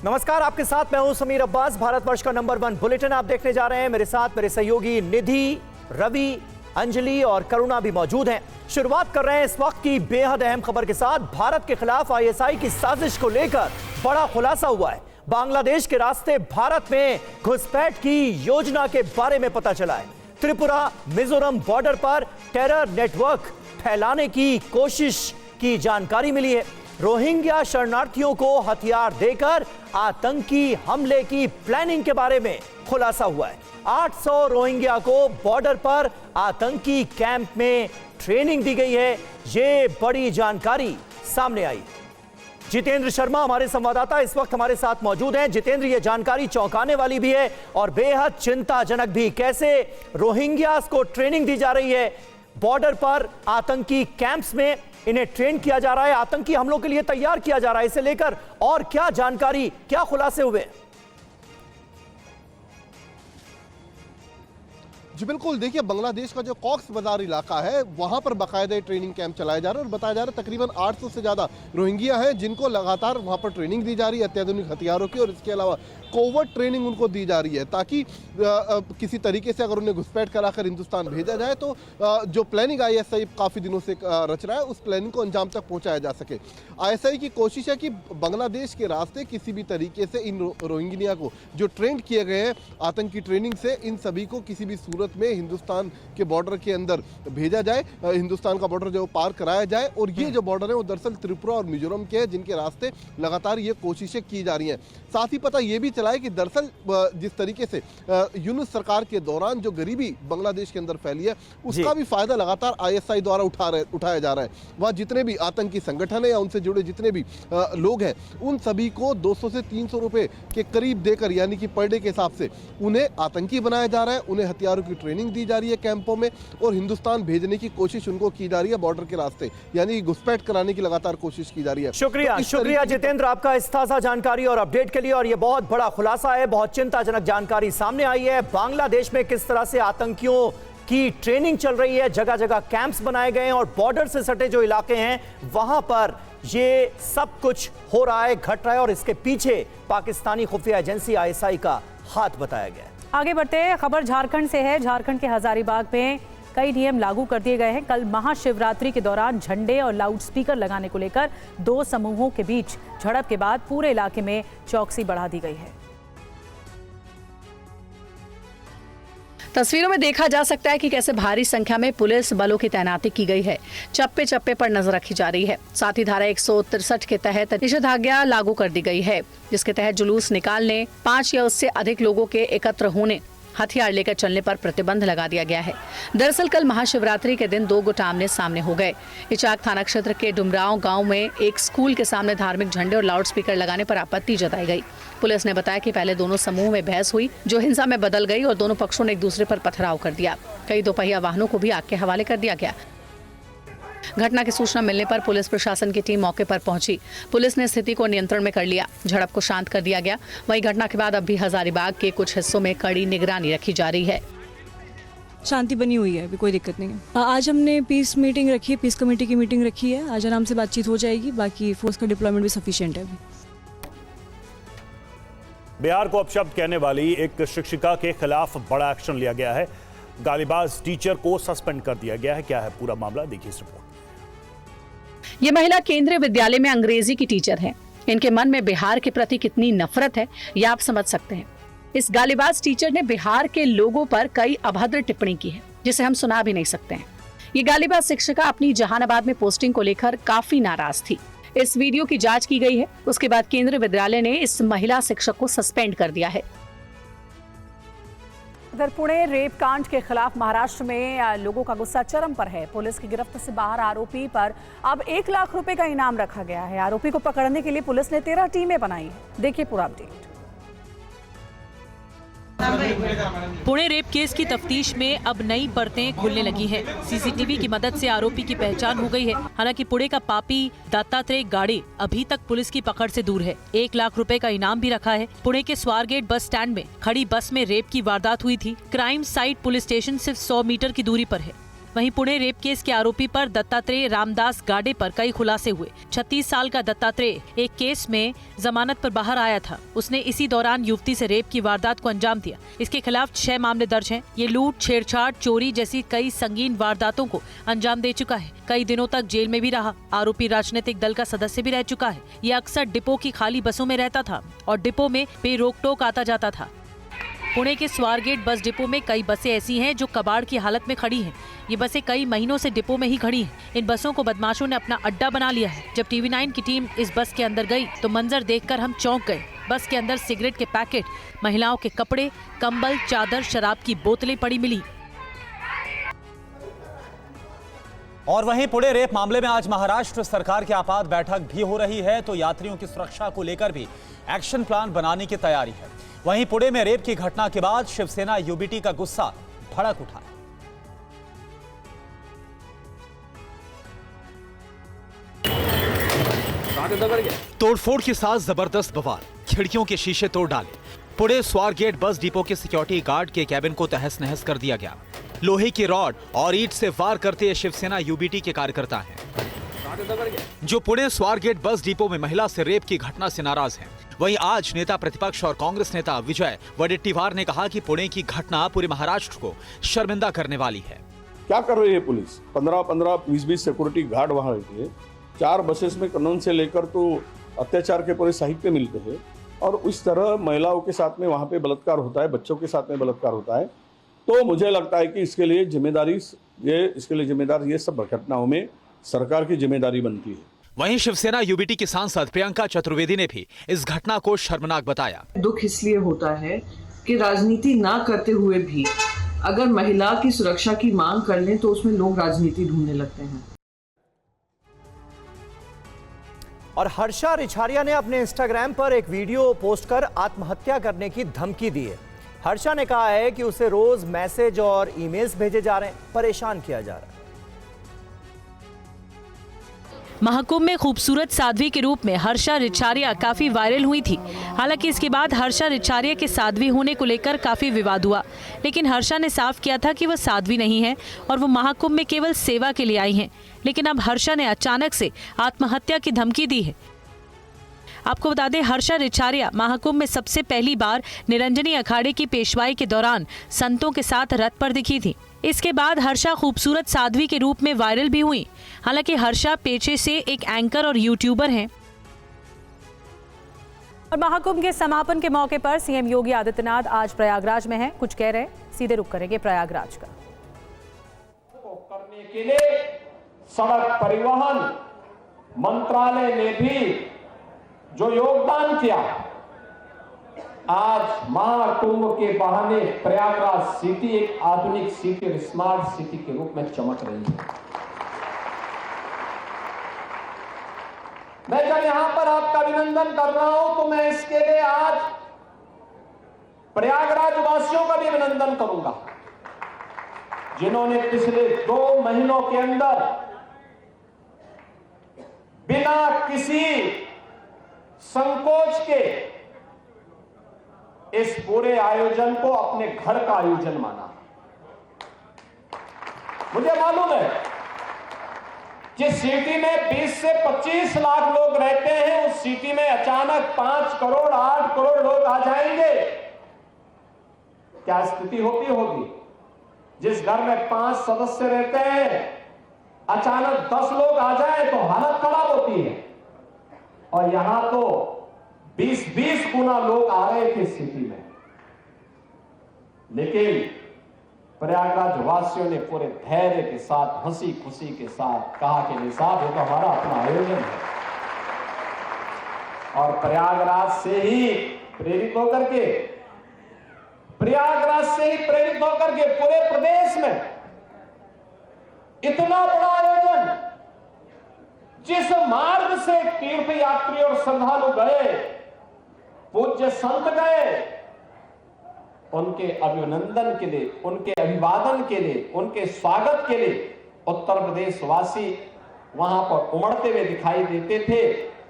नमस्कार, आपके साथ मैं हूं समीर अब्बास। भारतवर्ष का नंबर 1 बुलेटिन आप देखने जा रहे हैं। मेरे साथ मेरे सहयोगी निधि, रवि, अंजलि और करुणा भी मौजूद हैं। शुरुआत कर रहे हैं इस वक्त की बेहद अहम खबर के साथ। भारत के खिलाफ आईएसआई की साजिश को लेकर बड़ा खुलासा हुआ है। बांग्लादेश के रास्ते भारत में घुसपैठ की योजना के बारे में पता चला है। त्रिपुरा मिजोरम बॉर्डर पर टेरर नेटवर्क फैलाने की कोशिश की जानकारी मिली है। रोहिंग्या शरणार्थियों को हथियार देकर आतंकी हमले की प्लानिंग के बारे में खुलासा हुआ है। 800 रोहिंग्या को बॉर्डर पर आतंकी कैंप में ट्रेनिंग दी गई है। ये बड़ी जानकारी सामने आई। जितेंद्र शर्मा हमारे संवाददाता इस वक्त हमारे साथ मौजूद हैं। जितेंद्र, ये जानकारी चौंकाने वाली भी है और बेहद चिंताजनक भी। कैसे रोहिंग्यास को ट्रेनिंग दी जा रही है? बॉर्डर पर आतंकी कैंप्स में इन्हें ट्रेन किया जा रहा है, आतंकी हमलों के लिए तैयार किया जा रहा है। इसे लेकर और क्या जानकारी, क्या खुलासे हुए? जी बिल्कुल, देखिए बांग्लादेश का जो कॉक्स बाजार इलाका है वहां पर बाकायदा ट्रेनिंग कैंप चलाए जा रहे हैं और बताया जा रहा है तकरीबन 800 से ज़्यादा रोहिंग्या हैं जिनको लगातार वहां पर ट्रेनिंग दी जा रही है अत्याधुनिक हथियारों की, और इसके अलावा कोवर्ट ट्रेनिंग उनको दी जा रही है ताकि किसी तरीके से अगर उन्हें घुसपैठ कराकर हिंदुस्तान भेजा जाए तो जो प्लानिंग आईएसआई काफ़ी दिनों से रच रहा है उस प्लानिंग को अंजाम तक पहुँचाया जा सके। आईएसआई की कोशिश है कि बांग्लादेश के रास्ते किसी भी तरीके से इन रोहिंग्या को जो ट्रेन किए गए हैं आतंकी ट्रेनिंग से, इन सभी को किसी भी सूरत में हिंदुस्तान के बॉर्डर के अंदर भेजा जाए, हिंदुस्तान का बॉर्डर जो पार कराया जाए। और ये जो बॉर्डर है वो दरअसल त्रिपुरा और मिजोरम के हैं जिनके रास्ते लगातार ये कोशिशें की जा रही हैं। साथ ही पता ये भी चला है कि दरअसल जिस तरीके से यूनुस सरकार के दौरान जो गरीबी बांग्लादेश के अंदर फैली है उसका भी फायदा लगातार आईएसआई द्वारा उठाया जा रहा है। वहाँ जितने भी आतंकी संगठन है या उनसे जुड़े जितने भी लोग हैं उन सभी को 200 से 300 रुपए के करीब देकर, यानी कि पर डे के हिसाब से उन्हें आतंकी बनाया जा रहा है, उन्हें हथियारों की ट्रेनिंग दी जा रही है कैंपों में और हिंदुस्तान भेजने की कोशिश उनको की जा रही है बॉर्डर के रास्ते, यानी घुसपैठ कराने की लगातार कोशिश की जा रही है। शुक्रिया जितेंद्र आपका इस ताजा जानकारी और अपडेट के लिए। और ये बहुत बड़ा खुलासा है, बहुत चिंताजनक जानकारी सामने आई है। बांग्लादेश में किस तरह से आतंकियों की ट्रेनिंग चल रही है, जगह जगह कैंप्स बनाए गए हैं और बॉर्डर से सटे जो इलाके हैं वहां पर ये सब कुछ हो रहा है, घट रहा है और इसके पीछे पाकिस्तानी खुफिया एजेंसी आईएसआई का हाथ बताया गया है। आगे बढ़ते हैं, खबर झारखंड से है। झारखंड के हजारीबाग में कई नियम लागू कर दिए गए हैं। कल महाशिवरात्रि के दौरान झंडे और लाउडस्पीकर लगाने को लेकर दो समूहों के बीच झड़प के बाद पूरे इलाके में चौकसी बढ़ा दी गई है। तस्वीरों में देखा जा सकता है कि कैसे भारी संख्या में पुलिस बलों की तैनाती की गई है। चप्पे चप्पे पर नजर रखी जा रही है। साथ ही धारा 163 के तहत निषेधाज्ञा लागू कर दी गई है, जिसके तहत जुलूस निकालने, 5 या उससे अधिक लोगों के एकत्र होने, हथियार लेकर चलने पर प्रतिबंध लगा दिया गया है। दरअसल कल महाशिवरात्रि के दिन 2 गुट आमने सामने हो गए। इचाक थाना क्षेत्र के डुमराव गांव में एक स्कूल के सामने धार्मिक झंडे और लाउडस्पीकर लगाने पर आपत्ति जताई गई। पुलिस ने बताया कि पहले दोनों समूह में बहस हुई जो हिंसा में बदल गई और दोनों पक्षों ने एक दूसरे पर पथराव कर दिया। कई दोपहिया वाहनों को भी आग के हवाले कर दिया गया। घटना की सूचना मिलने पर पुलिस प्रशासन की टीम मौके पर पहुंची। पुलिस ने स्थिति को नियंत्रण में कर लिया, झड़प को शांत कर दिया गया। वहीं घटना के बाद अब भी हजारीबाग के कुछ हिस्सों में कड़ी निगरानी रखी जा रही है। शांति बनी हुई है, अभी कोई दिक्कत नहीं है। आज हमने पीस मीटिंग रखी है, पीस कमेटी की मीटिंग रखी है। आज आराम से बातचीत हो जाएगी। बाकी फोर्स का डिप्लॉयमेंट भी सफिशिएंट है अभी। बिहार को अपशब्द कहने वाली एक शिक्षिका के खिलाफ बड़ा एक्शन लिया गया है। गालीबाज टीचर को सस्पेंड कर दिया गया है। क्या है पूरा मामला, देखिए इस रिपोर्ट। ये महिला केंद्रीय विद्यालय में अंग्रेजी की टीचर है। इनके मन में बिहार के प्रति कितनी नफरत है ये आप समझ सकते हैं। इस गालीबाज टीचर ने बिहार के लोगों पर कई अभद्र टिप्पणी की है जिसे हम सुना भी नहीं सकते हैं। ये गालीबाज शिक्षिका अपनी जहानाबाद में पोस्टिंग को लेकर काफी नाराज थी। इस वीडियो की जांच की गई है। उसके बाद केंद्रीय विद्यालय ने इस महिला शिक्षक को सस्पेंड कर दिया है। उधर पुणे रेप कांड के खिलाफ महाराष्ट्र में लोगों का गुस्सा चरम पर है। पुलिस की गिरफ्त से बाहर आरोपी पर अब 1 लाख रुपए का इनाम रखा गया है। आरोपी को पकड़ने के लिए पुलिस ने 13 टीमें बनाई है। देखिए पूरा अपडेट। पुणे रेप केस की तफ्तीश में अब नई परतें खुलने लगी हैं। सीसीटीवी की मदद से आरोपी की पहचान हो गई है। हालांकि पुणे का पापी दत्तात्रेय गाड़े अभी तक पुलिस की पकड़ से दूर है। 1 लाख रुपए का इनाम भी रखा है। पुणे के स्वारगेट बस स्टैंड में खड़ी बस में रेप की वारदात हुई थी। क्राइम साइट पुलिस स्टेशन सिर्फ 100 मीटर की दूरी पर है। वहीं पुणे रेप केस के आरोपी पर दत्तात्रेय रामदास गाडे पर कई खुलासे हुए। 36 साल का दत्तात्रेय एक केस में जमानत पर बाहर आया था। उसने इसी दौरान युवती से रेप की वारदात को अंजाम दिया। इसके खिलाफ 6 मामले दर्ज हैं। ये लूट, छेड़छाड़, चोरी जैसी कई संगीन वारदातों को अंजाम दे चुका है। कई दिनों तक जेल में भी रहा। आरोपी राजनीतिक दल का सदस्य भी रह चुका है। ये अक्सर डिपो की खाली बसों में रहता था और डिपो में बेरोक टोक आता जाता था। पुणे के स्वारगेट बस डिपो में कई बसें ऐसी हैं जो कबाड़ की हालत में खड़ी हैं। ये बसें कई महीनों से डिपो में ही खड़ी हैं। इन बसों को बदमाशों ने अपना अड्डा बना लिया है। जब TV9 की टीम इस बस के अंदर गई तो मंजर देखकर हम चौंक गए। बस के अंदर सिगरेट के पैकेट, महिलाओं के कपड़े, कंबल, चादर, शराब की बोतलें पड़ी मिली। और वहीं पुणे रेप मामले में आज महाराष्ट्र सरकार की आपात बैठक भी हो रही है, तो यात्रियों की सुरक्षा को लेकर भी एक्शन प्लान बनाने की तैयारी है। वहीं पुणे में रेप की घटना के बाद शिवसेना यूबीटी का गुस्सा भड़क उठा। तोड़फोड़ के साथ जबरदस्त बवाल, खिड़कियों के शीशे तोड़ डाले। पुणे स्वारगेट बस डिपो के सिक्योरिटी गार्ड के कैबिन को तहस नहस कर दिया गया। लोहे की रॉड और ईंट से वार करते ये शिवसेना यूबीटी के कार्यकर्ता हैं, जो पुणे स्वारगेट बस डिपो में महिला से रेप की घटना से नाराज हैं। वहीं आज नेता प्रतिपक्ष और कांग्रेस नेता विजय वडेट्टीवार ने कहा कि पुणे की घटना पूरे महाराष्ट्र को शर्मिंदा करने वाली है। क्या कर रही है पुलिस? 15-15, 20-20 सिक्योरिटी गार्ड वहां रहते हैं। 4 बसेस में कानून से लेकर तो अत्याचार के पूरे साहित्य मिलते हैं और इस तरह महिलाओं के साथ में वहां पे बलात्कार होता है, बच्चों के साथ में बलात्कार होता है। तो मुझे लगता है कि इसके लिए जिम्मेदार ये सब घटनाओं में सरकार की जिम्मेदारी बनती है। वहीं शिवसेना यूबीटी की सांसद प्रियंका चतुर्वेदी ने भी इस घटना को शर्मनाक बताया। दुख इसलिए होता है कि राजनीति ना करते हुए भी अगर महिला की सुरक्षा की मांग कर लें तो उसमें लोग राजनीति ढूंढने लगते हैं। और हर्षा रिछारिया ने अपने इंस्टाग्राम पर एक वीडियो पोस्ट कर आत्महत्या करने की धमकी दी है। हर्षा ने कहा है कि उसे रोज मैसेज और ईमेल्स भेजे जा रहे हैं, परेशान किया जा रहा है। महाकुंभ में खूबसूरत साध्वी के रूप में हर्षा रिछारिया काफी वायरल हुई थी। हालांकि इसके बाद हर्षा रिछारिया के साध्वी होने को लेकर काफी विवाद हुआ, लेकिन हर्षा ने साफ किया था कि वह साध्वी नहीं है और वो महाकुंभ में केवल सेवा के लिए आई हैं। लेकिन अब हर्षा ने अचानक से आत्महत्या की धमकी दी है। आपको बता दें, हर्षा रिछारिया महाकुंभ में सबसे पहली बार निरंजनी अखाड़े की पेशवाई के दौरान संतों के साथ रथ पर दिखी थी। इसके बाद हर्षा खूबसूरत साध्वी के रूप में वायरल भी हुई। हालांकि हर्षा पेशे से एक एंकर और यूट्यूबर हैं। और महाकुंभ के समापन के मौके पर सीएम योगी आदित्यनाथ आज प्रयागराज में हैं। कुछ कह रहे हैं, सीधे रुख करेंगे प्रयागराज का। करने के लिए सड़क परिवहन मंत्रालय ने भी जो योगदान किया, आज महाकुंभ के बहाने प्रयागराज सिटी एक आधुनिक सिटी और स्मार्ट सिटी के रूप में चमक रही है। मैं जब यहां पर आपका अभिनंदन कर रहा हूं तो मैं इसके लिए आज प्रयागराज वासियों का भी अभिनंदन करूंगा, जिन्होंने पिछले 2 महीनों के अंदर बिना किसी संकोच के इस पूरे आयोजन को अपने घर का आयोजन माना। मुझे मालूम है जिस सिटी में 20 से 25 लाख लोग रहते हैं, उस सिटी में अचानक 5 करोड़ 8 करोड़ लोग आ जाएंगे, क्या स्थिति होगी। जिस घर में 5 सदस्य रहते हैं, अचानक 10 लोग आ जाए तो हालत खराब होती है। और यहां तो 20-20 गुना लोग आ रहे थे सिटी में, लेकिन प्रयागराज वासियों ने पूरे धैर्य के साथ, हंसी खुशी के साथ कहा कि नहीं साहब, ये तो हमारा अपना आयोजन है। और प्रयागराज से ही प्रेरित होकर के पूरे प्रदेश में इतना बड़ा आयोजन, जिस मार्ग से तीर्थ यात्री और श्रद्धालु गए, पूज्य संत गए, उनके अभिनंदन के लिए, उनके अभिवादन के लिए, उनके स्वागत के लिए उत्तर प्रदेश वासी वहां पर उमड़ते हुए दिखाई देते थे।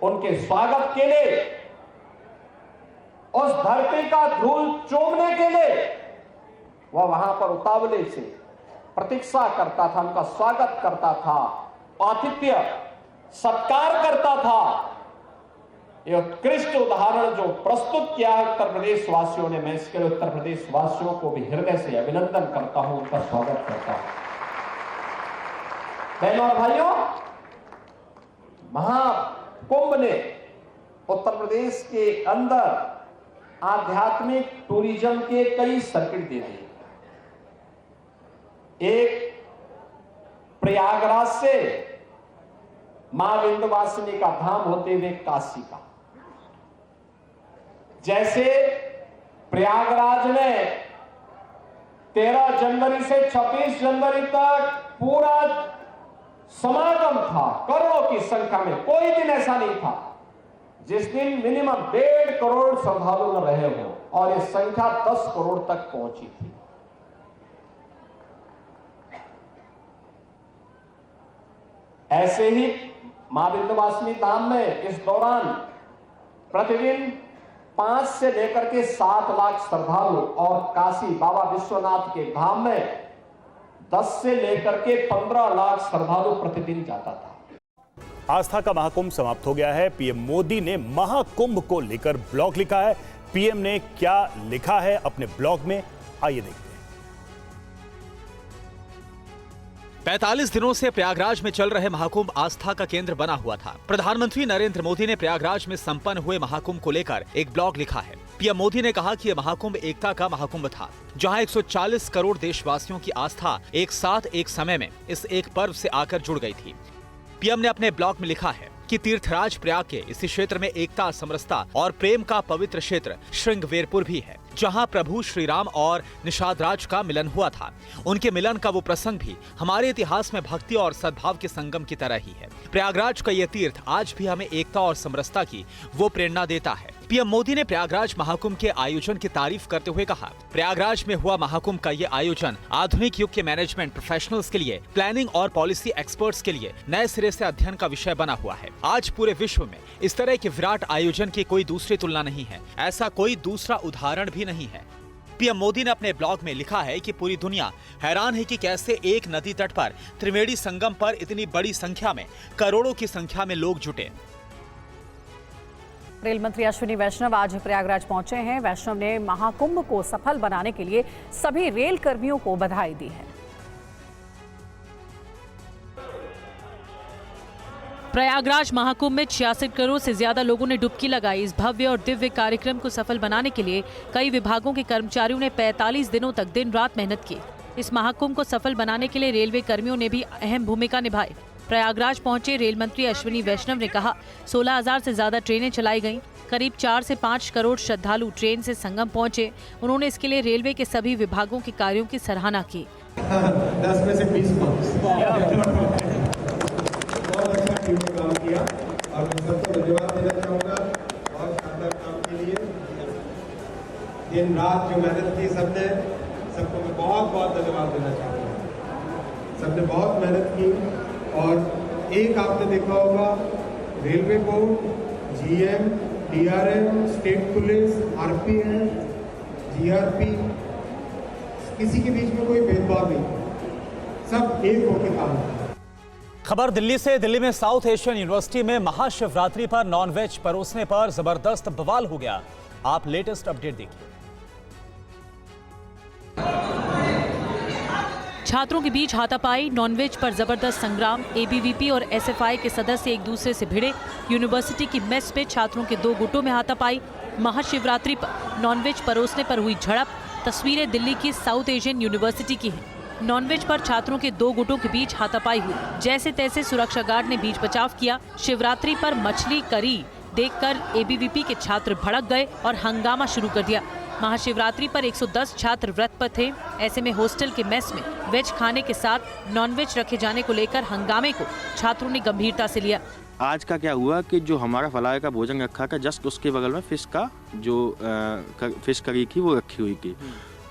उनके स्वागत के लिए, उस धरती का धूल चूमने के लिए वह वहां पर उतावले से प्रतीक्षा करता था, उनका स्वागत करता था, आतिथ्य सत्कार करता था। ये उत्कृष्ट उदाहरण जो प्रस्तुत किया है उत्तर प्रदेश वासियों ने, मैं इसके लिए उत्तर प्रदेश वासियों को भी हृदय से अभिनंदन करता हूं, उनका स्वागत करता हूं। बहनों और भाइयों, महाकुंभ ने उत्तर प्रदेश के अंदर आध्यात्मिक टूरिज्म के कई सर्किट दे दिए। एक प्रयागराज से मां विंध्यवासिनी का धाम होते हुए काशी का, जैसे प्रयागराज में 13 जनवरी से 26 जनवरी तक पूरा समागम था, करोड़ों की संख्या में। कोई दिन ऐसा नहीं था जिस दिन मिनिमम 1.5 करोड़ श्रद्धालु न रहे हो, और ये संख्या 10 करोड़ तक पहुंची थी। ऐसे ही मां विंध्यवासिनी धाम में इस दौरान प्रतिदिन 5 से लेकर के 7 लाख श्रद्धालु, और काशी बाबा विश्वनाथ के धाम में 10 से लेकर के 15 लाख श्रद्धालु प्रतिदिन जाता था। आस्था का महाकुंभ समाप्त हो गया है। पीएम मोदी ने महाकुंभ को लेकर ब्लॉग लिखा है। पीएम ने क्या लिखा है अपने ब्लॉग में, आइए देखते हैं। 45 दिनों से प्रयागराज में चल रहे महाकुंभ आस्था का केंद्र बना हुआ था। प्रधानमंत्री नरेंद्र मोदी ने प्रयागराज में संपन्न हुए महाकुंभ को लेकर एक ब्लॉग लिखा है। पीएम मोदी ने कहा कि यह महाकुंभ एकता का महाकुंभ था, जहां 140 करोड़ देशवासियों की आस्था एक साथ एक समय में इस एक पर्व से आकर जुड़ गई थी। पीएम ने अपने ब्लॉग में लिखा है कि तीर्थराज प्रयाग के इसी क्षेत्र में एकता, समरसता और प्रेम का पवित्र क्षेत्र श्रृंगवेरपुर भी है, जहां प्रभु श्री राम और निषाद राज का मिलन हुआ था। उनके मिलन का वो प्रसंग भी हमारे इतिहास में भक्ति और सद्भाव के संगम की तरह ही है। प्रयागराज का ये तीर्थ आज भी हमें एकता और समरसता की वो प्रेरणा देता है। पीएम मोदी ने प्रयागराज महाकुंभ के आयोजन की तारीफ करते हुए कहा, प्रयागराज में हुआ महाकुंभ का ये आयोजन आधुनिक युग के मैनेजमेंट प्रोफेशनल्स के लिए, प्लानिंग और पॉलिसी एक्सपर्ट्स के लिए नए सिरे से अध्ययन का विषय बना हुआ है। आज पूरे विश्व में इस तरह के विराट आयोजन की कोई दूसरी तुलना नहीं है, ऐसा कोई दूसरा उदाहरण भी नहीं है। पीएम मोदी ने अपने ब्लॉग में लिखा है कि पूरी दुनिया हैरान है कि कैसे एक नदी तट पर त्रिवेणी संगम पर इतनी बड़ी संख्या में, करोड़ों की संख्या में लोग जुटे। रेल मंत्री अश्विनी वैष्णव आज प्रयागराज पहुंचे हैं। वैष्णव ने महाकुंभ को सफल बनाने के लिए सभी रेल कर्मियों को बधाई दी है। प्रयागराज महाकुंभ में 66 करोड़ से ज्यादा लोगों ने डुबकी लगाई। इस भव्य और दिव्य कार्यक्रम को सफल बनाने के लिए कई विभागों के कर्मचारियों ने 45 दिनों तक दिन रात मेहनत की। इस महाकुंभ को सफल बनाने के लिए रेलवे कर्मियों ने भी अहम भूमिका निभाई। प्रयागराज पहुंचे रेल मंत्री अश्विनी वैष्णव ने कहा, 16,000 से ज्यादा ट्रेनें चलाई गईं। करीब 4 से 5 करोड़ श्रद्धालु ट्रेन से संगम पहुंचे। उन्होंने इसके लिए रेलवे के सभी विभागों के कार्यों की सराहना की। 10 में से 20 बहुत अच्छा टीम ने काम किया और मैं सबको धन्यवाद देना चाहूँगा और शानदार काम के लिए। दिन रात जो मेहनत की सबने, सबको मैं बहुत बहुत धन्यवाद देना चाहूँगा। सबने बहुत मेहनत की और एक आपने देखा होगा, railway board, GM, DRM, state police, RPF, GRP, किसी के बीच में कोई भेदभाव नहीं, सब एक होकर काम करते हैं। खबर दिल्ली से। दिल्ली में साउथ एशियन यूनिवर्सिटी में महाशिवरात्रि पर नॉनवेज परोसने पर जबरदस्त बवाल हो गया। आप लेटेस्ट अपडेट देखिए। छात्रों के बीच हाथापाई, नॉनवेज पर जबरदस्त संग्राम। एबीवीपी और एसएफआई के सदस्य एक दूसरे से भिड़े। यूनिवर्सिटी की मेस में छात्रों के 2 गुटों में हाथापाई। महाशिवरात्रि पर नॉनवेज परोसने पर हुई झड़प। तस्वीरें दिल्ली की साउथ एशियन यूनिवर्सिटी की हैं। नॉनवेज पर छात्रों के 2 गुटों के बीच हाथापाई हुई। जैसे तैसे सुरक्षा गार्ड ने बीच बचाव किया। शिवरात्रि पर मछली करी देखकर एबीवीपी के छात्र भड़क गए और हंगामा शुरू कर दिया। महाशिवरात्रि पर 110 छात्र व्रत पर थे। ऐसे में हॉस्टल के मेस में वेज खाने के साथ नॉनवेज रखे जाने को लेकर हंगामे को छात्रों ने गंभीरता से लिया। आज का क्या हुआ कि जो हमारा फलाह का भोजन रखा था, जस्ट उसके बगल में फिश का जो फिश करी थी वो रखी हुई थी।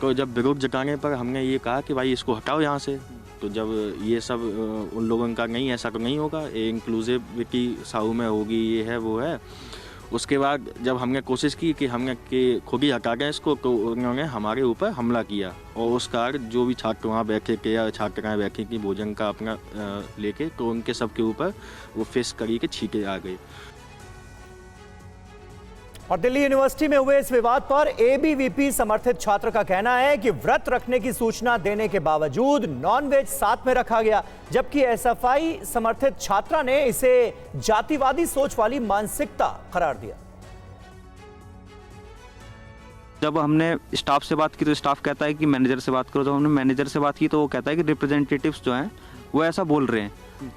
तो जब विरोध जताने पर हमने ये कहा कि भाई इसको हटाओ यहाँ से। तो जब ये सब उन लोगों का नहीं, ऐसा तो नहीं होगा, इंक्लूसिविटी साहू में होगी, ये है वो है। उसके बाद जब हमने कोशिश की कि हमने कि खुद ही हटा दें इसको, तो उन्होंने हमारे ऊपर हमला किया और उस कारण जो भी छात्र वहाँ बैठे थे या छात्राएँ बैठी थी भोजन का अपना लेके, तो उनके सबके ऊपर वो फिश करी के छींटे आ गए। और दिल्ली यूनिवर्सिटी में हुए इस विवाद पर एबीवीपी समर्थित छात्र का कहना है कि व्रत रखने की सूचना देने के बावजूद नॉनवेज साथ में रखा गया, जबकि एसएफआई समर्थित छात्रा ने इसे जातिवादी सोच वाली मानसिकता करार दिया। जब हमने स्टाफ से बात की तो स्टाफ कहता है कि मैनेजर से बात करो, तो हमने मैनेजर से बात की तो वो कहता है कि रिप्रेजेंटेटिव्स जो हैं वो ऐसा बोल रहे हैं।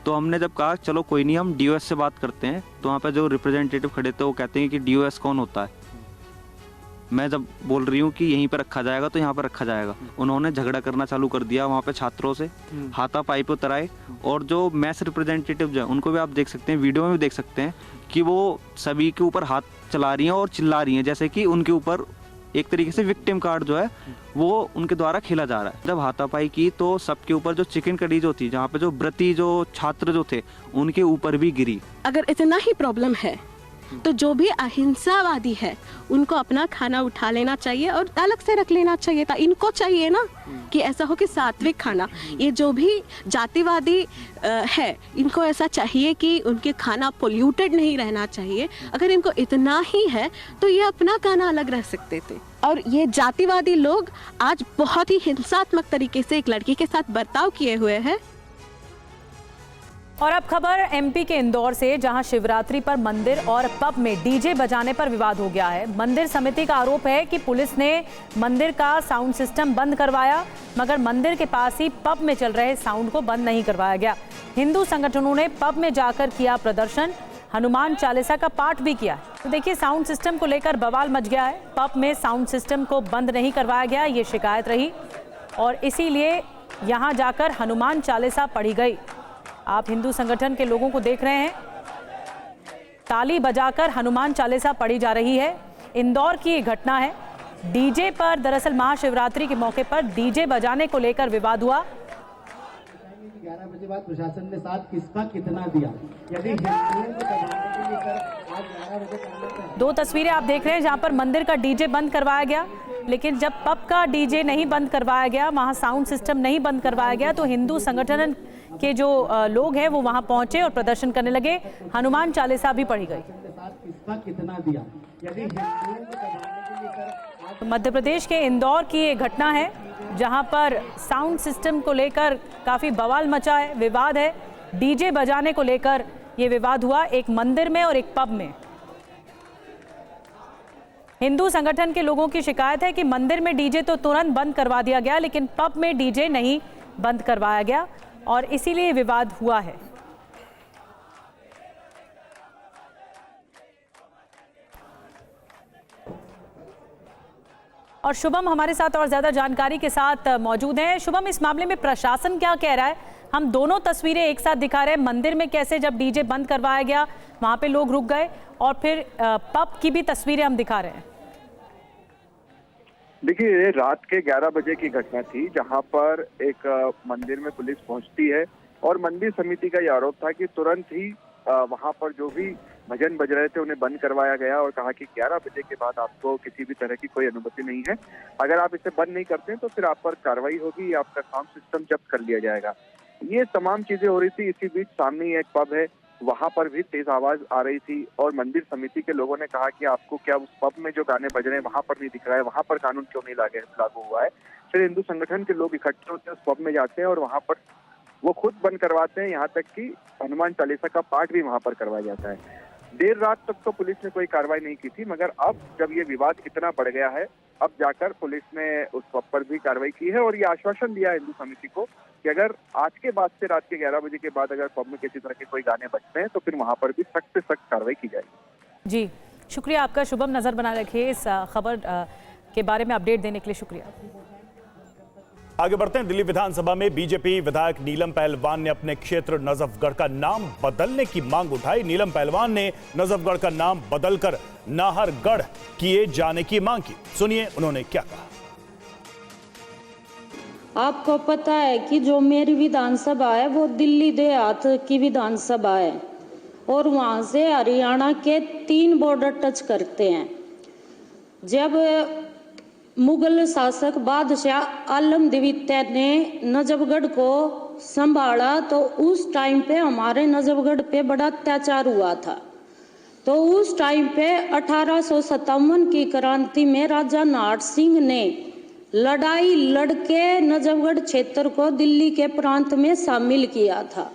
तो हमने जब कहा चलो कोई नहीं हम डीओएस से बात करते हैं, तो वहाँ पे जो रिप्रेजेंटेटिव खड़े थे वो कहते हैं कि डीओएस कौन होता है। मैं जब बोल रही हूँ कि यहीं पर रखा जाएगा तो यहाँ पर रखा जाएगा। उन्होंने झगड़ा करना चालू कर दिया वहाँ पे छात्रों से, हाथापाई पे उतर आए। और जो मैस रिप्रेजेंटेटिव जो है उनको भी आप देख सकते हैं, वीडियो में भी देख सकते हैं कि वो सभी के ऊपर हाथ चला रही हैं और चिल्ला रही हैं, जैसे कि उनके ऊपर एक तरीके से विक्टिम कार्ड जो है वो उनके द्वारा खेला जा रहा है। जब हाथापाई की तो सबके ऊपर जो चिकन कड़ी जो थी, जहाँ पे जो व्रती जो छात्र जो थे उनके ऊपर भी गिरी। अगर इतना ही प्रॉब्लम है तो जो भी अहिंसावादी है उनको अपना खाना उठा लेना चाहिए और अलग से रख लेना चाहिए था। इनको चाहिए ना कि ऐसा हो कि सात्विक खाना, ये जो भी जातिवादी है इनको ऐसा चाहिए कि उनके खाना पोल्यूटेड नहीं रहना चाहिए। अगर इनको इतना ही है तो ये अपना खाना अलग रह सकते थे। और ये जातिवादी लोग आज बहुत ही हिंसात्मक तरीके से एक लड़की के साथ बर्ताव किए हुए हैं। और अब खबर एमपी के इंदौर से, जहां शिवरात्रि पर मंदिर और पब में डीजे बजाने पर विवाद हो गया है। मंदिर समिति का आरोप है कि पुलिस ने मंदिर का साउंड सिस्टम बंद करवाया, मगर मंदिर के पास ही पब में चल रहे साउंड को बंद नहीं करवाया गया। हिंदू संगठनों ने पब में जाकर किया प्रदर्शन, हनुमान चालीसा का पाठ भी किया। तो देखिए, साउंड सिस्टम को लेकर बवाल मच गया है। पब में साउंड सिस्टम को बंद नहीं करवाया गया, ये शिकायत रही और इसीलिए यहाँ जाकर हनुमान चालीसा पढ़ी गई। आप हिंदू संगठन के लोगों को देख रहे हैं, ताली बजाकर हनुमान चालीसा पढ़ी जा रही है। इंदौर की ये घटना है। डीजे पर, दरअसल महाशिवरात्रि के मौके पर डीजे बजाने को लेकर विवाद हुआ। 11 बजे बाद प्रशासन ने साथ किसका कितना दिया, यदि दो तस्वीरें आप देख रहे हैं जहां पर मंदिर का डीजे बंद करवाया गया, लेकिन जब पब का डीजे नहीं बंद करवाया गया, वहां साउंड सिस्टम नहीं बंद करवाया गया, तो हिंदू संगठन के जो लोग हैं वो वहां पहुंचे और प्रदर्शन करने लगे। हनुमान चालीसा भी पढ़ी गई। किसका कितना दिया, यदि मध्य प्रदेश के इंदौर की ये घटना है जहां पर साउंड सिस्टम को लेकर काफी बवाल मचा है, विवाद है। डीजे बजाने को लेकर ये विवाद हुआ, एक मंदिर में और एक पब में। हिंदू संगठन के लोगों की शिकायत है कि मंदिर में डीजे तो तुरंत बंद करवा दिया गया, लेकिन पब में डीजे नहीं बंद करवाया गया और इसीलिए विवाद हुआ है। और शुभम हमारे साथ और ज्यादा जानकारी के साथ मौजूद हैं। शुभम, इस मामले में प्रशासन क्या कह रहा है? हम दोनों तस्वीरें एक साथ दिखा रहे हैं, मंदिर में कैसे जब डीजे बंद करवाया गया वहां पे लोग रुक गए, और फिर पब की भी तस्वीरें हम दिखा रहे हैं। देखिए, ये रात के 11 बजे की घटना थी जहां पर एक मंदिर में पुलिस पहुंचती है और मंदिर समिति का ये आरोप था कि तुरंत ही वहां पर जो भी भजन बज रहे थे उन्हें बंद करवाया गया और कहा कि 11 बजे के बाद आपको किसी भी तरह की कोई अनुमति नहीं है। अगर आप इसे बंद नहीं करते तो फिर आप पर कार्रवाई होगी, आपका साउंड सिस्टम जब्त कर लिया जाएगा। ये तमाम चीजें हो रही थी। इसी बीच सामने ही एक पब है, वहां पर भी तेज आवाज आ रही थी और मंदिर समिति के लोगों ने कहा कि आपको क्या उस पब में जो गाने बज रहे हैं वहां पर नहीं दिख रहा है, वहां पर कानून क्यों नहीं लागू हुआ है। फिर हिंदू संगठन के लोग इकट्ठे होते हैं, उस पब में जाते हैं और वहां पर वो खुद बंद करवाते हैं, यहाँ तक कि हनुमान चालीसा का पाठ भी वहां पर करवाया जाता है। देर रात तक तो पुलिस ने कोई कार्रवाई नहीं की थी, मगर अब जब ये विवाद इतना बढ़ गया है, अब जाकर पुलिस ने उस पब पर भी कार्रवाई की है और ये आश्वासन दिया हिंदू समिति को कि अगर आज के बाद से रात के 11 बजे के बाद अगर पब में किसी तरह के कोई गाने बजते हैं तो फिर वहां पर भी सख्त से सख्त कार्रवाई की जाएगी। जी, शुक्रिया आपका शुभम, नजर बना रखिए इस खबर के बारे में अपडेट देने के लिए शुक्रिया। आगे बढ़ते हैं। दिल्ली विधानसभा में बीजेपी विधायक नीलम पहलवान ने अपने क्षेत्र नजफगढ़ का नाम बदलने की मांग उठाई। नीलम पहलवान ने नजफगढ़ का नाम बदलकर नाहरगढ़ किए जाने की मांग की। सुनिए उन्होंने क्या कहा। आपको पता है कि जो मेरी विधानसभा है वो दिल्ली देहात की विधानसभा है और वहाँ से हरियाणा के 3 बॉर्डर टच करते हैं। जब मुगल शासक बादशाह आलम द्वितीय ने नजफगढ़ को संभाला तो उस टाइम पे हमारे नजफगढ़ पे बड़ा अत्याचार हुआ था। तो उस टाइम पे 1857 की क्रांति में राजा नाहर सिंह ने लड़ाई लड़के नजफगढ़ क्षेत्र को दिल्ली के प्रांत में शामिल किया था।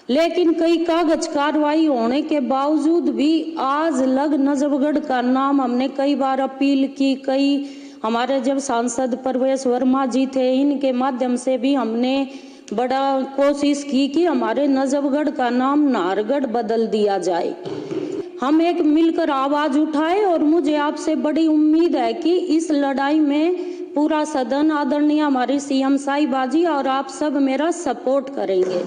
लेकिन कई कागज कार्रवाई होने के बावजूद भी आज लग नजफगढ़ का नाम हमने कई बार अपील की, कई हमारे जब सांसद परवेश वर्मा जी थे इनके माध्यम से भी हमने बड़ा कोशिश की कि हमारे नजफगढ़ का नाम नाहरगढ़ बदल दिया जाए। हम एक मिलकर आवाज उठाए और मुझे आपसे बड़ी उम्मीद है कि इस लड़ाई में पूरा सदन, आदरणीय हमारी सीएम साहिबा जी और आप सब मेरा सपोर्ट करेंगे।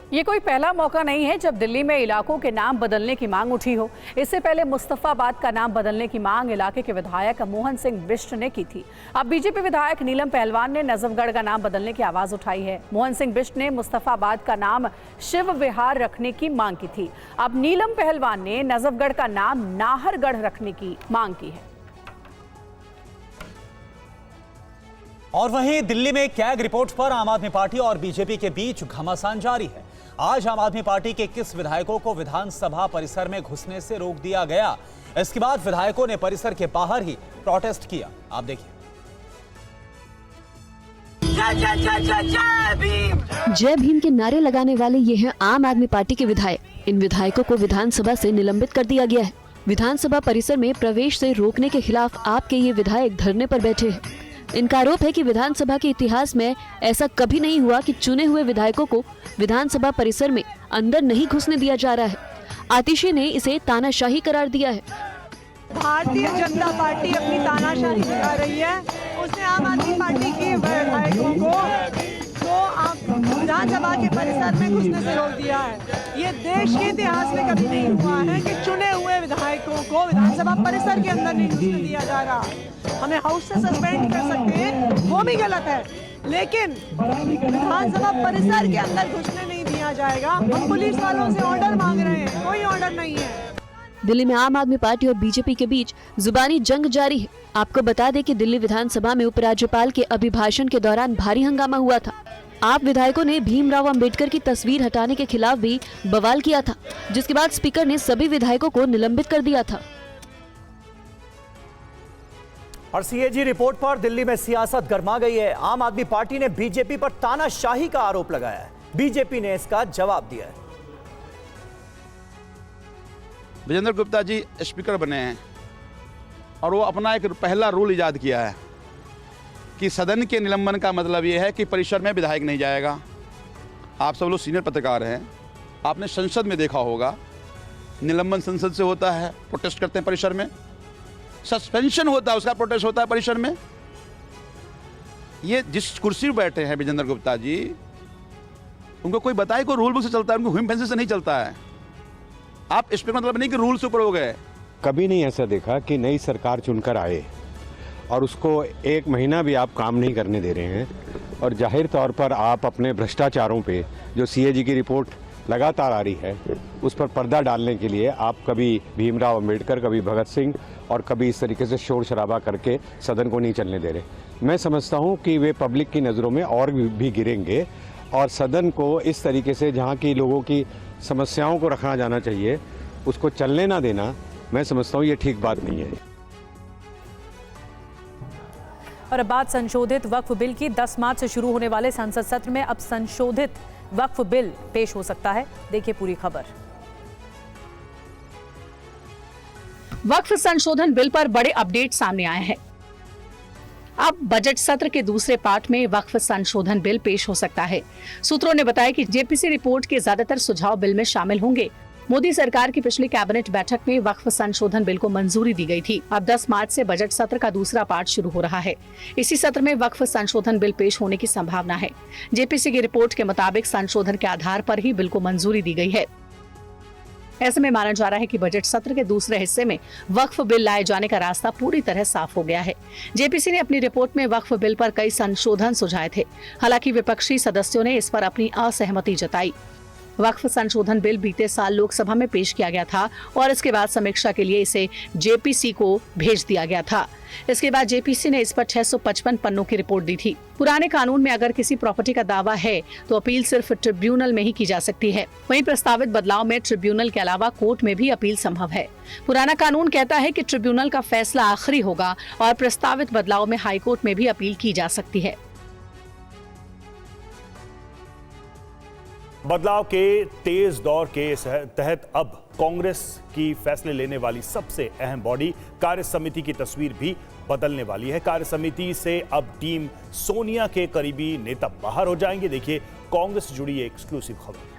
ये कोई पहला मौका नहीं है जब दिल्ली में इलाकों के नाम बदलने की मांग उठी हो। इससे पहले मुस्तफाबाद का नाम बदलने की मांग इलाके के विधायक मोहन सिंह बिष्ट ने की थी। अब बीजेपी विधायक नीलम पहलवान ने नजफगढ़ का नाम बदलने की आवाज उठाई है। मोहन सिंह बिष्ट ने मुस्तफाबाद का नाम शिव विहार रखने की मांग की थी। अब नीलम पहलवान ने नजफगढ़ का नाम नाहरगढ़ रखने की मांग की है। और वहीं दिल्ली में कैग रिपोर्ट पर आम आदमी पार्टी और बीजेपी के बीच घमासान जारी है। आज आम आदमी पार्टी के 21 विधायकों को विधानसभा परिसर में घुसने से रोक दिया गया। इसके बाद विधायकों ने परिसर के बाहर ही प्रोटेस्ट किया। आप देखिए। जय भीम के नारे लगाने वाले ये हैं आम आदमी पार्टी के विधायक। इन विधायकों को विधानसभा से निलंबित कर दिया गया है। विधानसभा परिसर में प्रवेश से रोकने के खिलाफ आपके ये विधायक धरने पर बैठे हैं। इनका आरोप है कि विधानसभा के इतिहास में ऐसा कभी नहीं हुआ कि चुने हुए विधायकों को विधानसभा परिसर में अंदर नहीं घुसने दिया जा रहा है। आतिशी ने इसे तानाशाही करार दिया है। भारतीय जनता पार्टी अपनी तानाशाही दिखा रही है। उसने आम आदमी पार्टी के विधायकों को विधानसभा के परिसर में घुसने से रोक दिया है। ये देश के इतिहास में कभी नहीं हुआ है कि चुने हुए विधायकों को विधानसभा परिसर के अंदर नहीं घुसने दिया जा रहा। हमें हाउस से सस्पेंड कर सकते हैं, वो भी गलत है, लेकिन विधानसभा परिसर के अंदर घुसने नहीं दिया जाएगा। हम पुलिस वालों से ऑर्डर मांग रहे हैं, कोई ऑर्डर नहीं है। दिल्ली में आम आदमी पार्टी और बीजेपी के बीच जुबानी जंग जारी है। आपको बता दें कि दिल्ली विधानसभा में उपराज्यपाल के अभिभाषण के दौरान भारी हंगामा हुआ था। आप विधायकों ने भीमराव अंबेडकर की तस्वीर हटाने के खिलाफ भी बवाल किया था, जिसके बाद स्पीकर ने सभी विधायकों को निलंबित कर दिया था। और सीएजी रिपोर्ट पर दिल्ली में सियासत गर्मा गई है। आम आदमी पार्टी ने बीजेपी पर तानाशाही का आरोप लगाया है। बीजेपी ने इसका जवाब दिया है। विजेंद्र गुप्ता जी स्पीकर बने हैं और वो अपना एक पहला रूल इजाद किया है कि सदन के निलंबन का मतलब ये है कि परिसर में विधायक नहीं जाएगा। आप सब लोग सीनियर पत्रकार हैं, आपने संसद में देखा होगा, निलंबन संसद से होता है, प्रोटेस्ट करते हैं परिसर में, सस्पेंशन होता है, उसका प्रोटेस्ट होता है परिसर में। ये जिस कुर्सी पर बैठे हैं विजेंद्र गुप्ता जी, उनको कोई बताए कोई रूल बुक से चलता है, उनको हुइम फैंसी से नहीं चलता है। आप इस पर मतलब नहीं कि रूल से ऊपर हो गए। कभी नहीं ऐसा देखा कि नई सरकार चुनकर आए और उसको 1 महीना भी आप काम नहीं करने दे रहे हैं, और जाहिर तौर पर आप अपने भ्रष्टाचारों पे जो सीएजी की रिपोर्ट लगातार आ रही है उस पर पर्दा डालने के लिए आप कभी भीमराव अंबेडकर, कभी भगत सिंह और कभी इस तरीके से शोर शराबा करके सदन को नहीं चलने दे रहे। मैं समझता हूँ कि वे पब्लिक की नज़रों में और भी गिरेंगे और सदन को इस तरीके से जहाँ की लोगों की समस्याओं को रखना जाना चाहिए उसको चलने ना देना, मैं समझता हूँ ये ठीक बात नहीं है। और अब बात संशोधित वक्फ बिल की। 10 मार्च से शुरू होने वाले संसद सत्र में अब संशोधित वक्फ बिल पेश हो सकता है। देखिए पूरी खबर। वक्फ संशोधन बिल पर बड़े अपडेट सामने आए हैं। अब बजट सत्र के दूसरे पार्ट में वक्फ संशोधन बिल पेश हो सकता है। सूत्रों ने बताया कि जेपीसी रिपोर्ट के ज्यादातर सुझाव बिल में शामिल होंगे। मोदी सरकार की पिछली कैबिनेट बैठक में वक्फ संशोधन बिल को मंजूरी दी गई थी। अब 10 मार्च से बजट सत्र का दूसरा पार्ट शुरू हो रहा है। इसी सत्र में वक्फ संशोधन बिल पेश होने की संभावना है। जेपीसी की रिपोर्ट के मुताबिक संशोधन के आधार पर ही बिल को मंजूरी दी गई है। ऐसे में माना जा रहा है कि बजट सत्र के दूसरे हिस्से में वक्फ बिल लाए जाने का रास्ता पूरी तरह साफ हो गया है। जेपीसी ने अपनी रिपोर्ट में वक्फ बिल पर कई संशोधन सुझाए थे। हालांकि विपक्षी सदस्यों ने इस पर अपनी असहमति जताई। वक्फ संशोधन बिल बीते साल लोकसभा में पेश किया गया था और इसके बाद समीक्षा के लिए इसे जेपीसी को भेज दिया गया था। इसके बाद जेपीसी ने इस पर 655 पन्नों की रिपोर्ट दी थी। पुराने कानून में अगर किसी प्रॉपर्टी का दावा है तो अपील सिर्फ ट्रिब्यूनल में ही की जा सकती है। वहीं प्रस्तावित बदलाव में ट्रिब्यूनल के अलावा कोर्ट में भी अपील संभव है। पुराना कानून कहता है कि ट्रिब्यूनल का फैसला आखिरी होगा और प्रस्तावित बदलाव में हाईकोर्ट में भी अपील की जा सकती है। बदलाव के तेज दौर के तहत अब कांग्रेस की फैसले लेने वाली सबसे अहम बॉडी कार्य समिति की तस्वीर भी बदलने वाली है। कार्य समिति से अब टीम सोनिया के करीबी नेता बाहर हो जाएंगे। देखिए कांग्रेस से जुड़ी एक्सक्लूसिव खबर।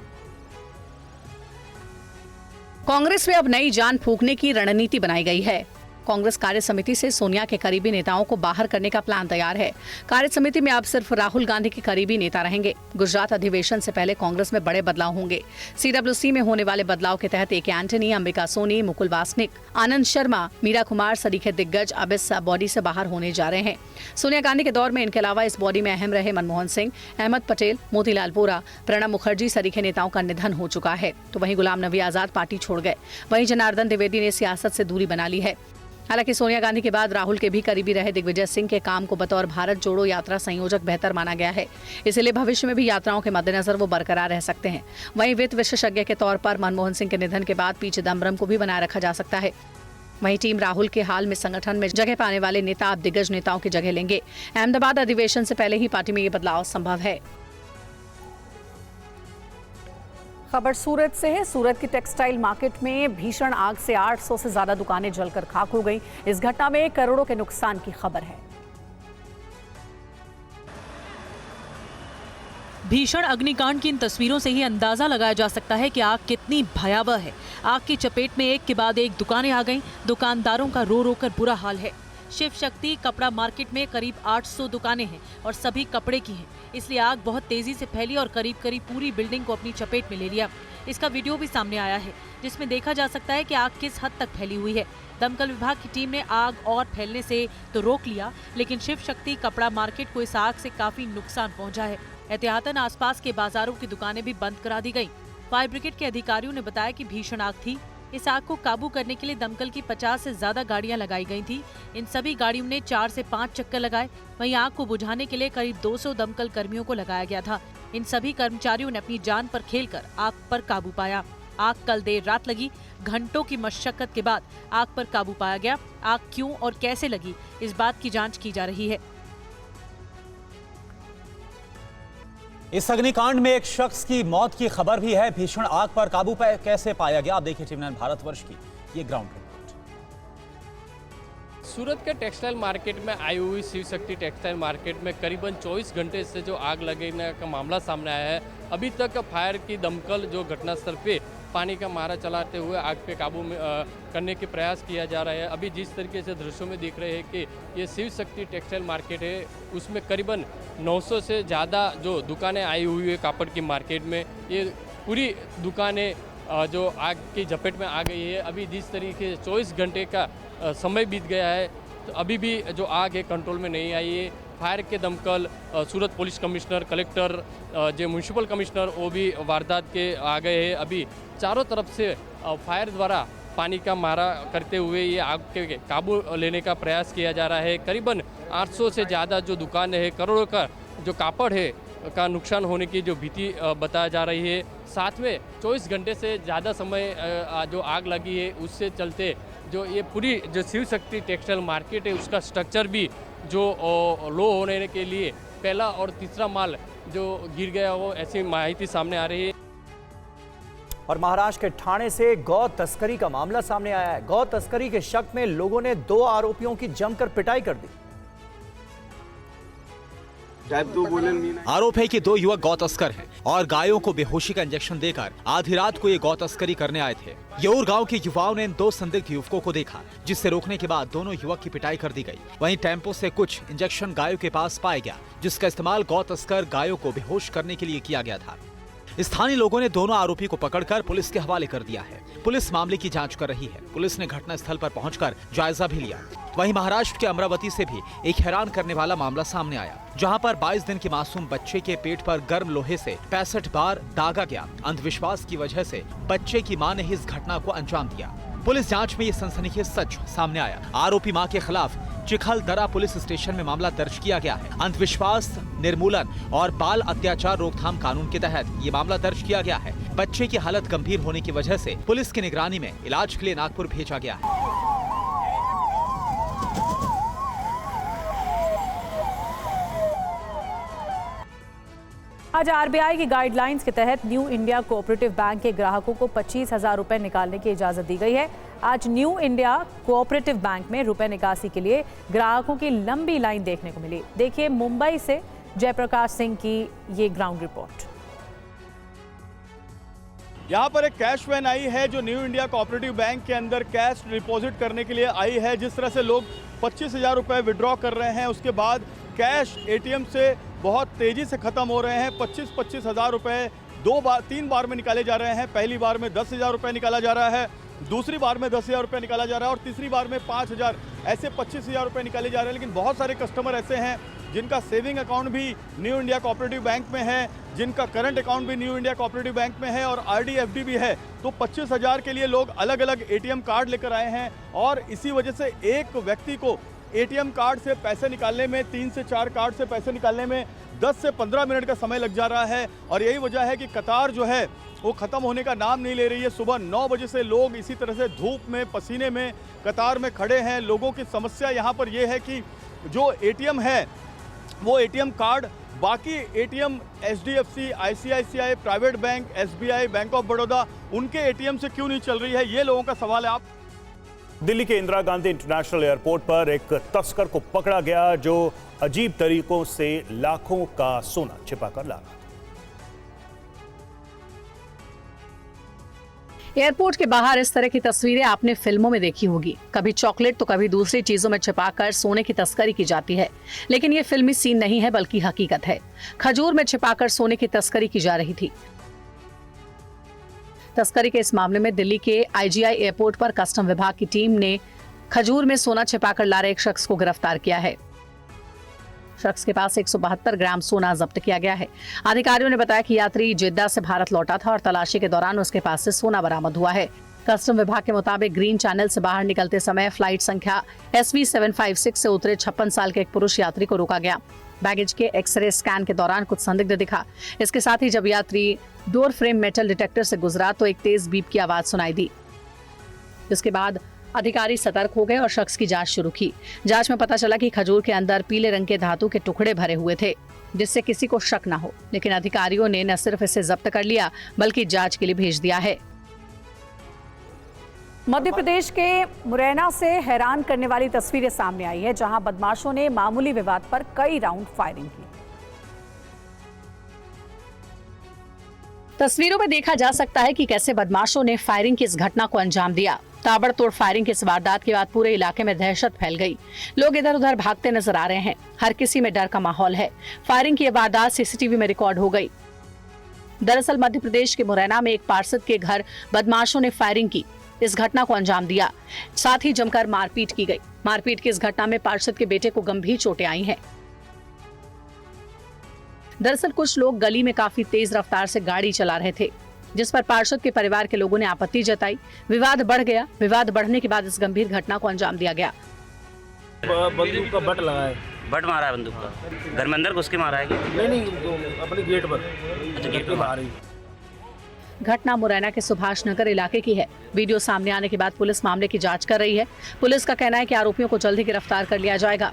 कांग्रेस में अब नई जान फूंकने की रणनीति बनाई गई है। कांग्रेस कार्य समिति से सोनिया के करीबी नेताओं को बाहर करने का प्लान तैयार है। कार्य समिति में अब सिर्फ राहुल गांधी के करीबी नेता रहेंगे। गुजरात अधिवेशन से पहले कांग्रेस में बड़े बदलाव होंगे। सीडब्ल्यूसी में होने वाले बदलाव के तहत ए.के. एंटनी, अंबिका सोनी, मुकुल वासनिक, आनंद शर्मा, मीरा कुमार सरीखे दिग्गज अब इस बॉडी से बाहर होने जा रहे हैं। सोनिया गांधी के दौर में इनके अलावा इस बॉडी में अहम रहे मनमोहन सिंह, अहमद पटेल, मोतीलाल वोरा, प्रणब मुखर्जी सरीखे नेताओं का निधन हो चुका है। तो वहीं गुलाम नबी आजाद पार्टी छोड़ गए। वहीं जनार्दन द्विवेदी ने सियासत से दूरी बना ली है। हालांकि सोनिया गांधी के बाद राहुल के भी करीबी रहे दिग्विजय सिंह के काम को बतौर भारत जोड़ो यात्रा संयोजक बेहतर माना गया है। इसलिए भविष्य में भी यात्राओं के मद्देनजर वो बरकरार रह सकते हैं। वहीं वित्त विशेषज्ञ के तौर पर मनमोहन सिंह के निधन के बाद पी चिदम्बरम को भी बनाए रखा जा सकता है। वहीं टीम राहुल के हाल में संगठन में जगह पाने वाले नेता अब दिग्गज नेताओं की जगह लेंगे। अहमदाबाद अधिवेशन से पहले ही पार्टी में ये बदलाव संभव है। खबर सूरत से है। सूरत की टेक्सटाइल मार्केट में भीषण आग से 800 से ज्यादा दुकानें जलकर खाक हो गईं। इस घटना में करोड़ों के नुकसान की खबर है। भीषण अग्निकांड की इन तस्वीरों से ही अंदाजा लगाया जा सकता है कि आग कितनी भयावह है। आग की चपेट में एक के बाद एक दुकानें आ गईं। दुकानदारों का रो रो कर बुरा हाल है। शिव शक्ति कपड़ा मार्केट में करीब 800 दुकानें हैं और सभी कपड़े की हैं। इसलिए आग बहुत तेजी से फैली और करीब करीब पूरी बिल्डिंग को अपनी चपेट में ले लिया। इसका वीडियो भी सामने आया है जिसमें देखा जा सकता है कि आग किस हद तक फैली हुई है। दमकल विभाग की टीम ने आग और फैलने से तो रोक लिया, लेकिन शिव शक्ति कपड़ा मार्केट को इस आग से काफी नुकसान पहुंचा है। एहतियातन आसपास के बाजारों की दुकानें भी बंद करा दी गयी। फायर ब्रिगेड के अधिकारियों ने बताया कि भीषण आग थी। इस आग को काबू करने के लिए दमकल की 50 से ज्यादा गाड़ियां लगाई गई थी। इन सभी गाड़ियों ने 4 से 5 चक्कर लगाए। वहीं आग को बुझाने के लिए करीब 200 दमकल कर्मियों को लगाया गया था। इन सभी कर्मचारियों ने अपनी जान पर खेलकर आग पर काबू पाया। आग कल देर रात लगी। घंटों की मशक्कत के बाद आग पर काबू पाया गया। आग क्यों और कैसे लगी, इस बात की जांच की जा रही है। इस अग्निकांड में एक शख्स की मौत की खबर भी है। भीषण आग पर काबू कैसे पाया गया, आप देखिए टीवी9 भारतवर्ष की ये ग्राउंड रिपोर्ट। सूरत के टेक्सटाइल मार्केट में आई हुई शिव शक्ति टेक्सटाइल मार्केट में करीबन 24 घंटे से जो आग लगने का मामला सामने आया है। अभी तक फायर की दमकल जो घटनास्थल पे पानी का मारा चलाते हुए आग पे काबू में करने के प्रयास किया जा रहा है। अभी जिस तरीके से दृश्यों में दिख रहे हैं कि ये शिव शक्ति टेक्सटाइल मार्केट है, उसमें करीबन 900 से ज़्यादा जो दुकानें आई हुई है कापड़ की मार्केट में। ये पूरी दुकानें जो आग की झपेट में आ गई है। अभी जिस तरीके से 24 घंटे का समय बीत गया है, तो अभी भी जो आग है कंट्रोल में नहीं आई है। फायर के दमकल, सूरत पुलिस कमिश्नर, कलेक्टर, जो म्यूनसिपल कमिश्नर, वो भी वारदात के आ गए हैं। अभी चारों तरफ से फायर द्वारा पानी का मारा करते हुए ये आग के काबू लेने का प्रयास किया जा रहा है। करीबन 800 से ज़्यादा जो दुकानें हैं, करोड़ों का जो कापड़ है का नुकसान होने की जो भीति बताया जा रही है। साथ में 24 घंटे से ज़्यादा समय जो आग लगी है, उससे चलते जो ये पूरी जो शिव शक्ति टेक्सटाइल मार्केट है उसका स्ट्रक्चर भी जो लो होने के लिए पहला और तीसरा माल जो गिर गया हो, ऐसी माहिती सामने आ रही है। और महाराष्ट्र के ठाणे से गौ तस्करी का मामला सामने आया है। गौ तस्करी के शक में लोगों ने 2 आरोपियों की जमकर पिटाई कर दी। आरोप है कि 2 युवक गौ तस्कर हैं और गायों को बेहोशी का इंजेक्शन देकर आधी रात को ये गौ तस्करी करने आए थे। यौर गांव के युवाओं ने इन 2 संदिग्ध युवकों को देखा, जिससे रोकने के बाद दोनों युवक की पिटाई कर दी गई। वहीं टेम्पो से कुछ इंजेक्शन गायों के पास पाया गया, जिसका इस्तेमाल गौ तस्कर गायों को बेहोश करने के लिए किया गया था। स्थानीय लोगों ने दोनों आरोपी को पकड़कर पुलिस के हवाले कर दिया है। पुलिस मामले की जांच कर रही है। पुलिस ने घटनास्थल पर पहुंचकर जायजा भी लिया। वहीं महाराष्ट्र के अमरावती से भी एक हैरान करने वाला मामला सामने आया, जहां पर 22 दिन के मासूम बच्चे के पेट पर गर्म लोहे से 65 बार दागा गया। अंधविश्वास की वजह से बच्चे की मां ने इस घटना को अंजाम दिया। पुलिस जांच में ये सनसनीखेज सच सामने आया। आरोपी मां के खिलाफ चिखलदरा पुलिस स्टेशन में मामला दर्ज किया गया है। अंधविश्वास निर्मूलन और बाल अत्याचार रोकथाम कानून के तहत ये मामला दर्ज किया गया है। बच्चे की हालत गंभीर होने की वजह से पुलिस की निगरानी में इलाज के लिए नागपुर भेजा गया है। आज आरबीआई की गाइडलाइंस के तहत न्यू इंडिया कोऑपरेटिव बैंक के ग्राहकों को 25,000 रुपए निकालने की इजाजत दी गई है। आज न्यू इंडिया कोऑपरेटिव बैंक में रुपए निकासी के लिए ग्राहकों की लंबी लाइन देखने को मिली। देखिए मुंबई से जयप्रकाश सिंह की ये ग्राउंड रिपोर्ट। यहाँ पर एक कैश वैन आई है जो न्यू इंडिया कोऑपरेटिव बैंक के अंदर कैश डिपॉजिट करने के लिए आई है। जिस तरह से लोग 25,000 रुपए विड्रॉ कर रहे हैं, उसके बाद कैश एटीएम से बहुत तेजी से खत्म हो रहे हैं। 25-25 हज़ार रुपए 3 बार में निकाले जा रहे हैं। पहली बार में 10,000 रुपए निकाला जा रहा है, दूसरी बार में 10,000 रुपए निकाला जा रहा है और तीसरी बार में 5,000, ऐसे 25,000 रुपए निकाले जा रहे हैं। लेकिन बहुत सारे कस्टमर ऐसे हैं जिनका सेविंग अकाउंट भी न्यू इंडिया कोऑपरेटिव बैंक में है, जिनका करंट अकाउंट भी न्यू इंडिया कोऑपरेटिव बैंक में है और आरडी एफडी भी है। तो 25,000 के लिए लोग अलग अलग एटीएम कार्ड लेकर आए हैं और इसी वजह से एक व्यक्ति को एटीएम कार्ड से पैसे निकालने में, 3 से 4 कार्ड से पैसे निकालने में 10 से 15 मिनट का समय लग जा रहा है। और यही वजह है कि कतार जो है वो ख़त्म होने का नाम नहीं ले रही है। सुबह 9 बजे से लोग इसी तरह से धूप में, पसीने में कतार में खड़े हैं। लोगों की समस्या यहाँ पर ये है कि जो एटीएम है वो एटीएम कार्ड बाकी ATM HDFC, ICICI, private bank, SBI, bank of Baroda, उनके एटीएम से क्यों नहीं चल रही है, ये लोगों का सवाल है। आप दिल्ली के इंदिरा गांधी इंटरनेशनल एयरपोर्ट पर एक तस्कर को पकड़ा गया जो अजीब तरीकों से लाखों का सोना छिपाकर ला रहा। एयरपोर्ट के बाहर इस तरह की तस्वीरें आपने फिल्मों में देखी होगी। कभी चॉकलेट तो कभी दूसरी चीजों में छिपाकर सोने की तस्करी की जाती है, लेकिन ये फिल्मी सीन नहीं है बल्कि हकीकत है। खजूर में छिपाकर सोने की तस्करी की जा रही थी। तस्करी के इस मामले में दिल्ली के आईजीआई एयरपोर्ट पर कस्टम विभाग की टीम ने खजूर में सोना छिपाकर ला रहे एक शख्स को गिरफ्तार किया है। शख्स के पास 172 ग्राम सोना जब्त किया गया है। अधिकारियों ने बताया कि यात्री जिद्दा से भारत लौटा था और तलाशी के दौरान उसके पास से सोना बरामद हुआ है। कस्टम विभाग के मुताबिक ग्रीन चैनल से बाहर निकलते समय फ्लाइट संख्या SV756 से उतरे 56 साल के एक पुरुष यात्री को रोका गया। बैगेज के एक्सरे स्कैन के दौरान कुछ संदिग्ध दिखा। इसके साथ ही जब यात्री डोर फ्रेम मेटल डिटेक्टर से गुजरा तो एक तेज बीप की आवाज सुनाई दी। इसके बाद अधिकारी सतर्क हो गए और शख्स की जांच शुरू की। जांच में पता चला कि खजूर के अंदर पीले रंग के धातु के टुकड़े भरे हुए थे, जिससे किसी को शक न हो। लेकिन अधिकारियों ने न सिर्फ इसे जब्त कर लिया बल्कि जांच के लिए भेज दिया है। मध्य प्रदेश के मुरैना से हैरान करने वाली तस्वीरें सामने आई है, जहां बदमाशों ने मामूली विवाद पर कई राउंड फायरिंग की। तस्वीरों में देखा जा सकता है कि कैसे बदमाशों ने फायरिंग की इस घटना को अंजाम दिया। ताबड़तोड़ फायरिंग की इस वारदात के बाद पूरे इलाके में दहशत फैल गई। लोग इधर उधर भागते नजर आ रहे हैं। हर किसी में डर का माहौल है। फायरिंग की वारदात सीसीटीवी में रिकॉर्ड हो गई। दरअसल मध्य प्रदेश के मुरैना में एक पार्षद के घर बदमाशों ने फायरिंग की, इस घटना को अंजाम दिया। साथ ही जमकर मारपीट की गई। मारपीट की इस घटना में पार्षद के बेटे को गंभीर चोटें आई हैं। दरअसल कुछ लोग गली में काफी तेज रफ्तार से गाड़ी चला रहे थे, जिस पर पार्षद के परिवार के लोगों ने आपत्ति जताई। विवाद बढ़ गया। विवाद बढ़ने के बाद इस गंभीर घटना को अंजाम दिया गया। बंदूक का बट लगा है। बट मारा है बंदूक का। घर में अंदर घुस के मारा है कि नहीं, अपने गेट पर। अच्छा, गेट पर मारा। घटना मुरैना के सुभाष नगर इलाके की है। वीडियो सामने आने के बाद पुलिस मामले की जांच कर रही है। पुलिस का कहना है कि आरोपियों को जल्द ही गिरफ्तार कर लिया जाएगा।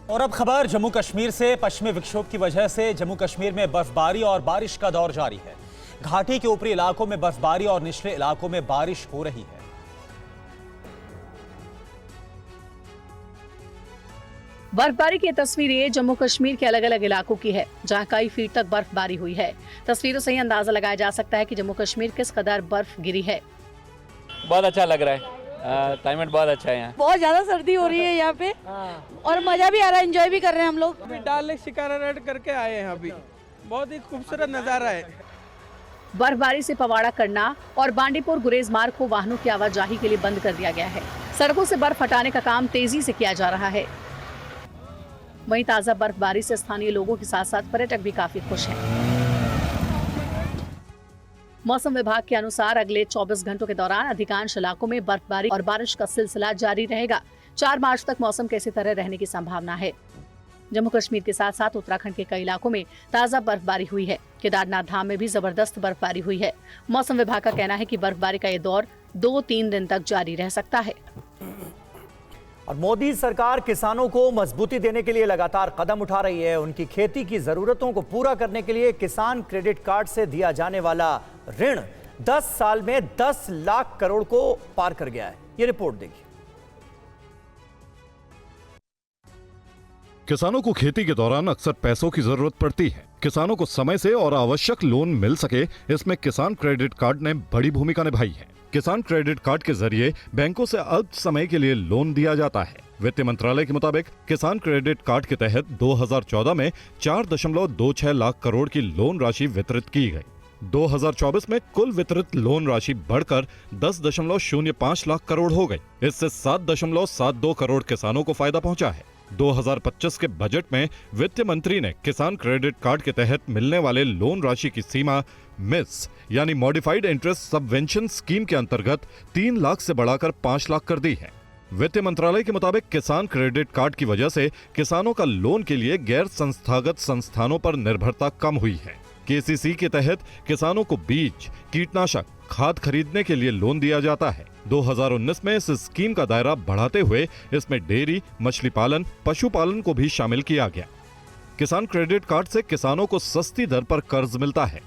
और अब खबर जम्मू कश्मीर से। पश्चिमी विक्षोभ की वजह से जम्मू कश्मीर में बर्फबारी और बारिश का दौर जारी है। घाटी के ऊपरी इलाकों में बर्फबारी और निचले इलाकों में बारिश हो रही है। बर्फबारी की तस्वीरें जम्मू कश्मीर के अलग अलग इलाकों की है, जहां कई फीट तक बर्फबारी हुई है। तस्वीरों से ही अंदाजा लगाया जा सकता है कि जम्मू कश्मीर किस कदर बर्फ गिरी है। बहुत अच्छा लग रहा है। क्लाइमेट बहुत अच्छा है यहाँ। बहुत ज्यादा सर्दी हो रही है यहाँ पे और मजा भी आ रहा है, एंजॉय भी कर रहे हैं हम लोग। अभी डाल लेक शिकारा राइड करके आए हैं, अभी बहुत ही खूबसूरत नज़ारा है। बर्फबारी से पवाड़ा करना और बांडीपुर गुरेज मार्ग को वाहनों की आवाजाही के लिए बंद कर दिया गया है। सड़कों से बर्फ हटाने का काम तेजी से किया जा रहा है। वहीं ताजा बर्फबारी से स्थानीय लोगों के साथ साथ पर्यटक भी काफी खुश हैं। मौसम विभाग के अनुसार अगले 24 घंटों के दौरान अधिकांश इलाकों में बर्फबारी और बारिश का सिलसिला जारी रहेगा। 4 मार्च तक मौसम के इसी तरह रहने की संभावना है। जम्मू कश्मीर के साथ साथ उत्तराखंड के कई इलाकों में ताजा बर्फबारी हुई है। केदारनाथ धाम में भी जबरदस्त बर्फबारी हुई है। मौसम विभाग का कहना है कि बर्फबारी का ये दौर 2-3 दिन तक जारी रह सकता है। और मोदी सरकार किसानों को मजबूती देने के लिए लगातार कदम उठा रही है। उनकी खेती की जरूरतों को पूरा करने के लिए किसान क्रेडिट कार्ड से दिया जाने वाला ऋण 10 साल में 10 लाख करोड़ को पार कर गया है। ये रिपोर्ट देखिए। किसानों को खेती के दौरान अक्सर पैसों की जरूरत पड़ती है। किसानों को समय से और आवश्यक लोन मिल सके, इसमें किसान क्रेडिट कार्ड ने बड़ी भूमिका निभाई है। किसान क्रेडिट कार्ड के जरिए बैंकों से अल्प समय के लिए लोन दिया जाता है। वित्त मंत्रालय के मुताबिक किसान क्रेडिट कार्ड के तहत 2014 में 4.26 लाख करोड़ की लोन राशि वितरित की गई। 2024 में कुल वितरित लोन राशि बढ़कर 10.05 लाख करोड़ हो गई। इससे 7.72 करोड़ किसानों को फायदा पहुंचा है। 2025 के बजट में वित्त मंत्री ने किसान क्रेडिट कार्ड के तहत मिलने वाले लोन राशि की सीमा मिस यानी मॉडिफाइड इंटरेस्ट सबवेंशन स्कीम के अंतर्गत 3 लाख से बढ़ाकर 5 लाख कर दी है। वित्त मंत्रालय के मुताबिक किसान क्रेडिट कार्ड की वजह से किसानों का लोन के लिए गैर संस्थागत संस्थानों पर निर्भरता कम हुई है। केसीसी के तहत किसानों को बीज, कीटनाशक, खाद खरीदने के लिए लोन दिया जाता है। 2019 में इस स्कीम का दायरा बढ़ाते हुए इसमें डेयरी, मछली पालन, पशुपालन को भी शामिल किया गया। किसान क्रेडिट कार्ड से किसानों को सस्ती दर पर कर्ज मिलता है।